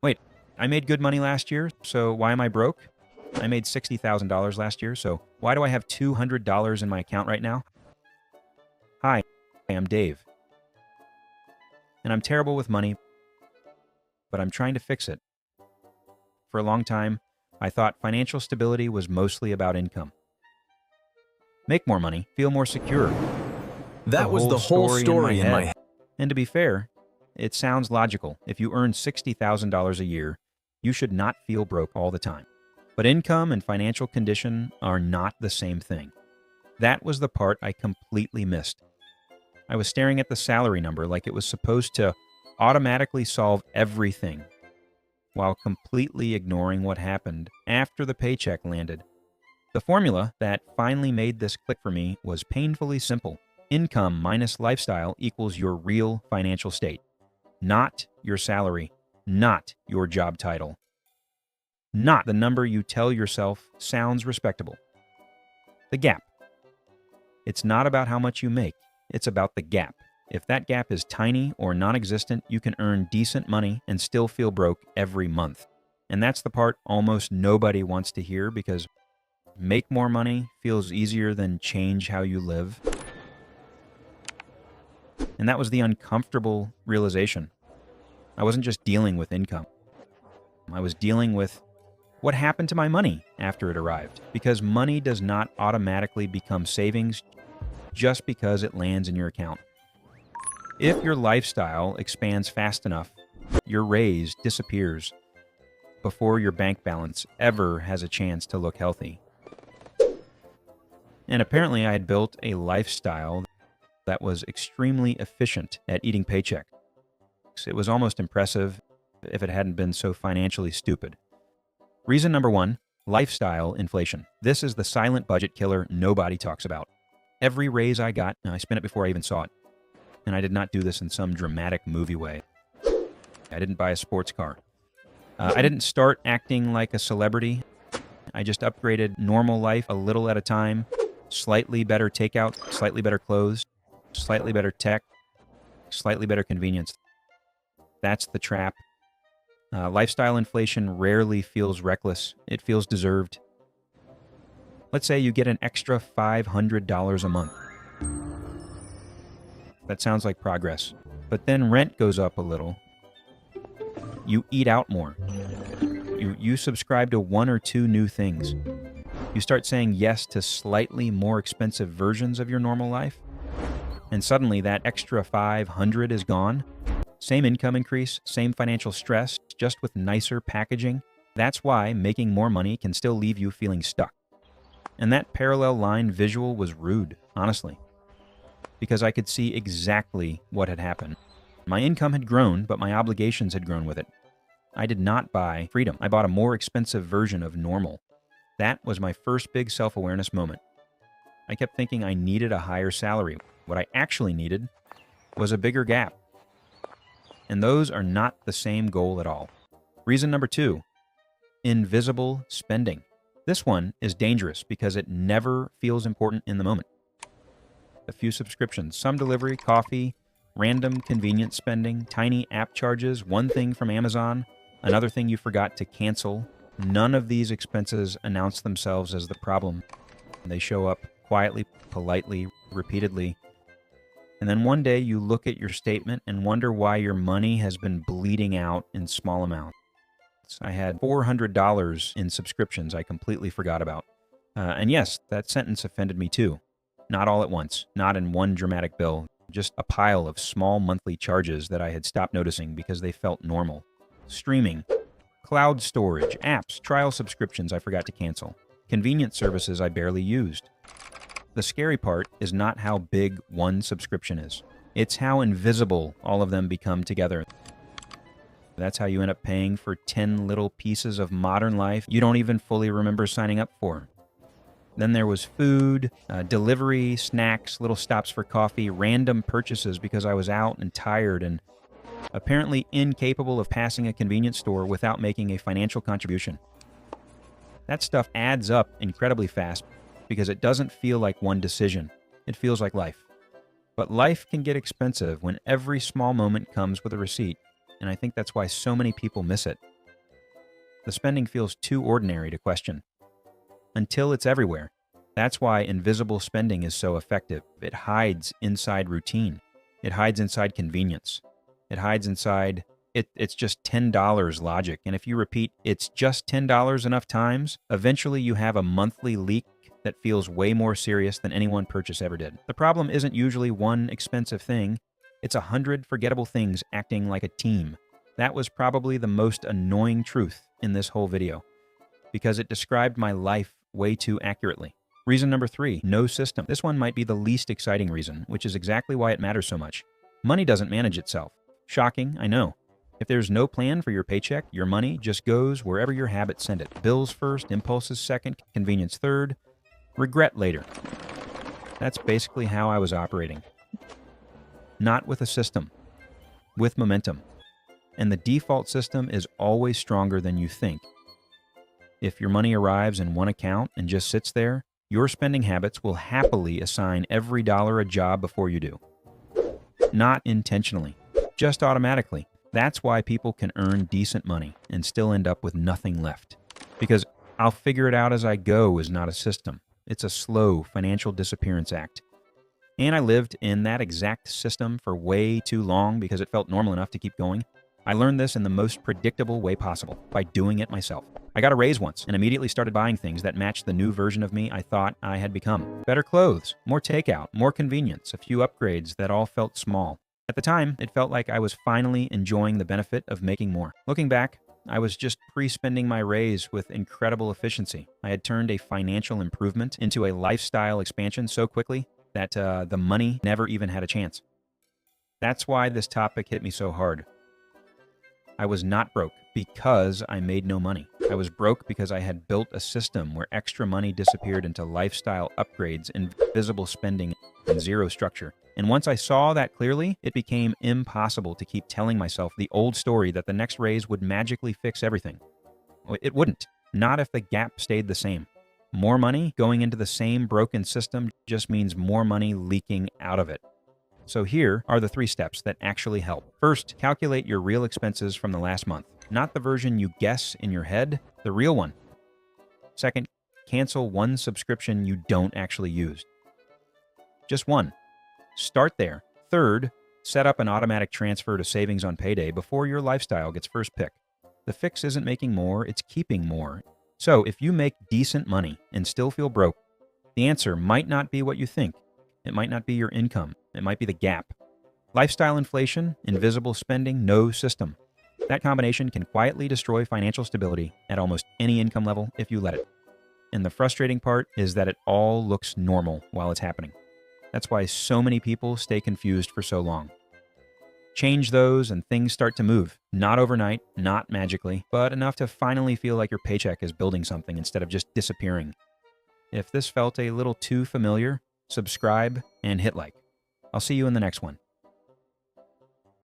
Wait, I made good money last year, so why am I broke? I made $60,000 last year, so why do I have $200 in my account right now? Hi, I'm Dave. And I'm terrible with money, but I'm trying to fix it. For a long time, I thought financial stability was mostly about income. Make more money, feel more secure. That was the whole story in my head. And to be fair, it sounds logical. If you earn $60,000 a year, you should not feel broke all the time. But income and financial condition are not the same thing. That was the part I completely missed. I was staring at the salary number like it was supposed to automatically solve everything, while completely ignoring what happened after the paycheck landed. The formula that finally made this click for me was painfully simple. Income minus lifestyle equals your real financial state, not your salary, not your job title, not the number you tell yourself sounds respectable. The gap. It's not about how much you make, it's about the gap. If that gap is tiny or non-existent, you can earn decent money and still feel broke every month. And that's the part almost nobody wants to hear, because make more money feels easier than change how you live. And that was the uncomfortable realization. I wasn't just dealing with income. I was dealing with what happened to my money after it arrived, because money does not automatically become savings just because it lands in your account. If your lifestyle expands fast enough, your raise disappears before your bank balance ever has a chance to look healthy. And apparently I had built a lifestyle that was extremely efficient at eating paycheck. It was almost impressive if it hadn't been so financially stupid. Reason number one, lifestyle inflation. This is the silent budget killer nobody talks about. Every raise I got, I spent it before I even saw it. And I did not do this in some dramatic movie way. I didn't buy a sports car. I didn't start acting like a celebrity. I just upgraded normal life a little at a time. Slightly better takeout, slightly better clothes, slightly better tech, slightly better convenience. That's the trap. Lifestyle inflation rarely feels reckless. It feels deserved. Let's say you get an extra $500 a month. That sounds like progress. But then rent goes up a little. You eat out more. You subscribe to one or two new things. You start saying yes to slightly more expensive versions of your normal life. And suddenly that extra $500 is gone. Same income increase, same financial stress, just with nicer packaging. That's why making more money can still leave you feeling stuck. And that parallel line visual was rude, honestly, because I could see exactly what had happened. My income had grown, but my obligations had grown with it. I did not buy freedom. I bought a more expensive version of normal. That was my first big self-awareness moment. I kept thinking I needed a higher salary. What I actually needed was a bigger gap. And those are not the same goal at all. Reason number two, invisible spending. This one is dangerous because it never feels important in the moment. A few subscriptions, some delivery, coffee, random convenience spending, tiny app charges, one thing from Amazon, another thing you forgot to cancel. None of these expenses announce themselves as the problem. They show up quietly, politely, repeatedly. And then one day you look at your statement and wonder why your money has been bleeding out in small amounts. I had $400 in subscriptions I completely forgot about. And yes, that sentence offended me too. Not all at once, not in one dramatic bill, just a pile of small monthly charges that I had stopped noticing because they felt normal. Streaming, cloud storage, apps, trial subscriptions I forgot to cancel, convenience services I barely used. The scary part is not how big one subscription is. It's how invisible all of them become together. That's how you end up paying for 10 little pieces of modern life you don't even fully remember signing up for. Then there was food, delivery, snacks, little stops for coffee, random purchases because I was out and tired and apparently incapable of passing a convenience store without making a financial contribution. That stuff adds up incredibly fast because it doesn't feel like one decision. It feels like life. But life can get expensive when every small moment comes with a receipt, and I think that's why so many people miss it. The spending feels too ordinary to question. Until it's everywhere. That's why invisible spending is so effective. It hides inside routine. It hides inside convenience. It hides inside, it's just $10 logic. And if you repeat, it's just $10 enough times, eventually you have a monthly leak that feels way more serious than any one purchase ever did. The problem isn't usually one expensive thing. It's 100 forgettable things acting like a team. That was probably the most annoying truth in this whole video, because it described my life way too accurately. Reason number 3, no system. This one might be the least exciting reason, which is exactly why it matters so much. Money doesn't manage itself. Shocking, I know. If there's no plan for your paycheck, your money just goes wherever your habits send it. Bills first, impulses second, convenience third, regret later. That's basically how I was operating. Not with a system, with momentum. And the default system is always stronger than you think. If your money arrives in one account and just sits there, your spending habits will happily assign every dollar a job before you do. Not intentionally, just automatically. That's why people can earn decent money and still end up with nothing left. Because I'll figure it out as I go is not a system. It's a slow financial disappearance act. And I lived in that exact system for way too long because it felt normal enough to keep going. I learned this in the most predictable way possible, by doing it myself. I got a raise once and immediately started buying things that matched the new version of me I thought I had become. Better clothes, more takeout, more convenience, a few upgrades that all felt small. At the time, it felt like I was finally enjoying the benefit of making more. Looking back, I was just pre-spending my raise with incredible efficiency. I had turned a financial improvement into a lifestyle expansion so quickly that the money never even had a chance. That's why this topic hit me so hard. I was not broke because I made no money. I was broke because I had built a system where extra money disappeared into lifestyle upgrades, invisible spending, and zero structure. And once I saw that clearly, it became impossible to keep telling myself the old story that the next raise would magically fix everything. It wouldn't. Not if the gap stayed the same. More money going into the same broken system just means more money leaking out of it. So here are the 3 steps that actually help. First, calculate your real expenses from the last month. Not the version you guess in your head, the real one. Second, cancel one subscription you don't actually use. Just one. Start there. Third, set up an automatic transfer to savings on payday before your lifestyle gets first pick. The fix isn't making more, it's keeping more. So if you make decent money and still feel broke, the answer might not be what you think. It might not be your income. It might be the gap. Lifestyle inflation, invisible spending, no system. That combination can quietly destroy financial stability at almost any income level if you let it. And the frustrating part is that it all looks normal while it's happening. That's why so many people stay confused for so long. Change those and things start to move. Not overnight, not magically, but enough to finally feel like your paycheck is building something instead of just disappearing. If this felt a little too familiar, subscribe and hit like. I'll see you in the next one.